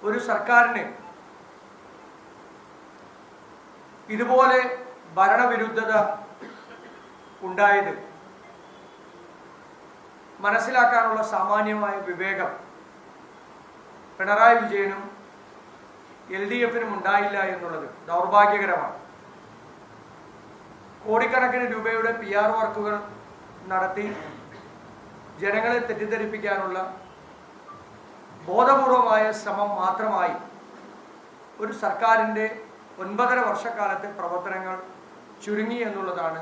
ഒരു സർക്കാരിന് ഇതുപോലെ ഭരണവിരുദ്ധത ഉണ്ടായത് മനസ്സിലാക്കാനുള്ള സാമാന്യമായ വിവേകം പിണറായി വിജയനും LDFനും ഉണ്ടായില്ല എന്നുള്ളത് ദൗർഭാഗ്യകരമാണ്. കോടിക്കണക്കിന് രൂപയുടെ PR വർക്കുകൾ നടത്തി ജനങ്ങളെ തെറ്റിദ്ധരിപ്പിക്കാനുള്ള ബോധപൂർവമായ ശ്രമം മാത്രമായി ഒരു സർക്കാരിൻ്റെ 9.5 വർഷക്കാലത്തെ പ്രവർത്തനങ്ങൾ ചുരുങ്ങി എന്നുള്ളതാണ്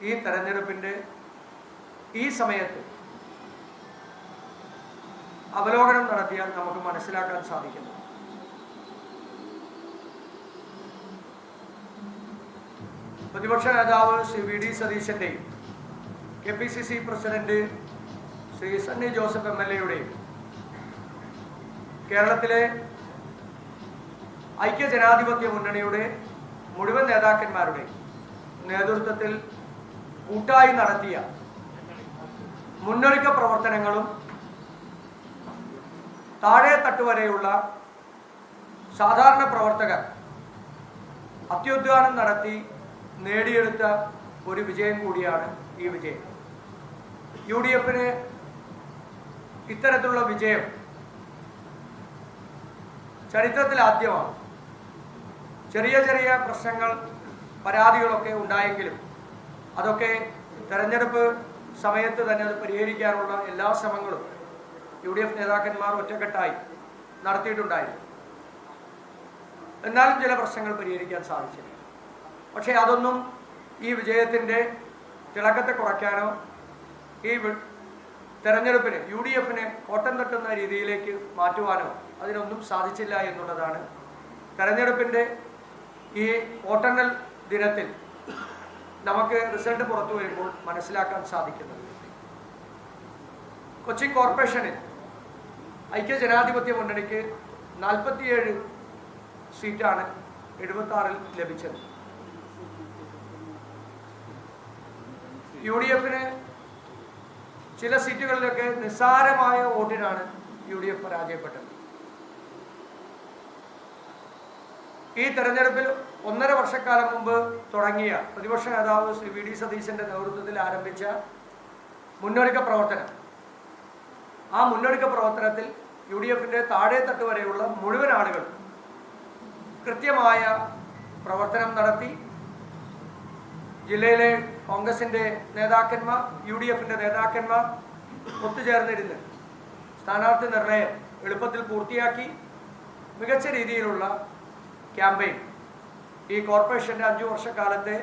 ഈ തെരഞ്ഞെടുപ്പിൻ്റെ ഈ സമയത്ത് അവലോകനം നടത്തിയാൽ നമുക്ക് മനസ്സിലാക്കാൻ സാധിക്കുന്നു. പ്രതിപക്ഷ നേതാവ് Shri VD സതീശൻ്റെയും KPCC president Shri Sunny Joseph MLA കേരളത്തിലെ ഐക്യജനാധിപത്യ മുന്നണിയുടെ മുഴുവൻ നേതാക്കന്മാരുടെ നേതൃത്വത്തിൽ കൂട്ടായി നടത്തിയ മുന്നൊരുക്ക പ്രവർത്തനങ്ങളും താഴെ തട്ടുവരെയുള്ള സാധാരണ പ്രവർത്തകർ അത്യുദ്ധാനം നടത്തി നേടിയെടുത്ത ഒരു വിജയം കൂടിയാണ് ഈ വിജയം. UDFന് ഇത്തരത്തിലുള്ള വിജയം ചരിത്രത്തിൽ ആദ്യമാണ്. ചെറിയ ചെറിയ പ്രശ്നങ്ങൾ പരാതികളൊക്കെ ഉണ്ടായെങ്കിലും അതൊക്കെ തെരഞ്ഞെടുപ്പ് സമയത്ത് തന്നെ അത് പരിഹരിക്കാനുള്ള എല്ലാ ശ്രമങ്ങളും UDF നേതാക്കന്മാർ ഒറ്റക്കെട്ടായി നടത്തിയിട്ടുണ്ടായിരുന്നു. എന്നാലും ചില പ്രശ്നങ്ങൾ പരിഹരിക്കാൻ സാധിച്ചില്ല. പക്ഷേ അതൊന്നും ഈ വിജയത്തിൻ്റെ തിളക്കത്തെ കുറയ്ക്കാനോ ഈ തെരഞ്ഞെടുപ്പിന് UDFനെ കോട്ടം തട്ടുന്ന രീതിയിലേക്ക് മാറ്റുവാനോ അതിനൊന്നും സാധിച്ചില്ല എന്നുള്ളതാണ് തെരഞ്ഞെടുപ്പിൻ്റെ ഈ വോട്ടെണ്ണൽ ദിനത്തിൽ നമുക്ക് റിസൾട്ട് പുറത്തു വരുമ്പോൾ മനസ്സിലാക്കാൻ സാധിക്കുന്നത്. കൊച്ചി കോർപ്പറേഷനിൽ ഐക്യജനാധിപത്യ മുന്നണിക്ക് 47 സീറ്റാണ് 76-ൽ ലഭിച്ചത്. UDFന് ചില സീറ്റുകളിലൊക്കെ നിസ്സാരമായ വോട്ടിനാണ് UDF പരാജയപ്പെട്ടത്. ഈ തെരഞ്ഞെടുപ്പിൽ 1.5 വർഷക്കാലം മുമ്പ് തുടങ്ങിയ പ്രതിപക്ഷ നേതാവ് ശ്രീ VD സതീശൻ്റെ നേതൃത്വത്തിൽ ആരംഭിച്ച മുന്നൊരുക്ക പ്രവർത്തനം, ആ മുന്നൊരുക്ക പ്രവർത്തനത്തിൽ UDFൻ്റെ താഴെ തട്ട് വരെയുള്ള മുഴുവൻ ആളുകൾ കൃത്യമായ പ്രവർത്തനം നടത്തി. ജില്ലയിലെ കോൺഗ്രസിൻ്റെ നേതാക്കന്മാർ, UDFൻ്റെ നേതാക്കന്മാർ ഒത്തുചേർന്നിരുന്ന് സ്ഥാനാർത്ഥി നിർണയം എളുപ്പത്തിൽ പൂർത്തിയാക്കി മികച്ച രീതിയിലുള്ള ക്യാമ്പയിൻ ഈ കോർപ്പറേഷൻ്റെ 5 വർഷക്കാലത്തെ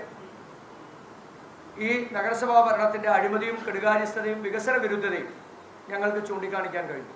ഈ നഗരസഭാ ഭരണത്തിൻ്റെ അഴിമതിയും കെടുകാര്യസ്ഥതയും വികസന വിരുദ്ധതയും ഞങ്ങൾക്ക് ചൂണ്ടിക്കാണിക്കാൻ കഴിഞ്ഞു.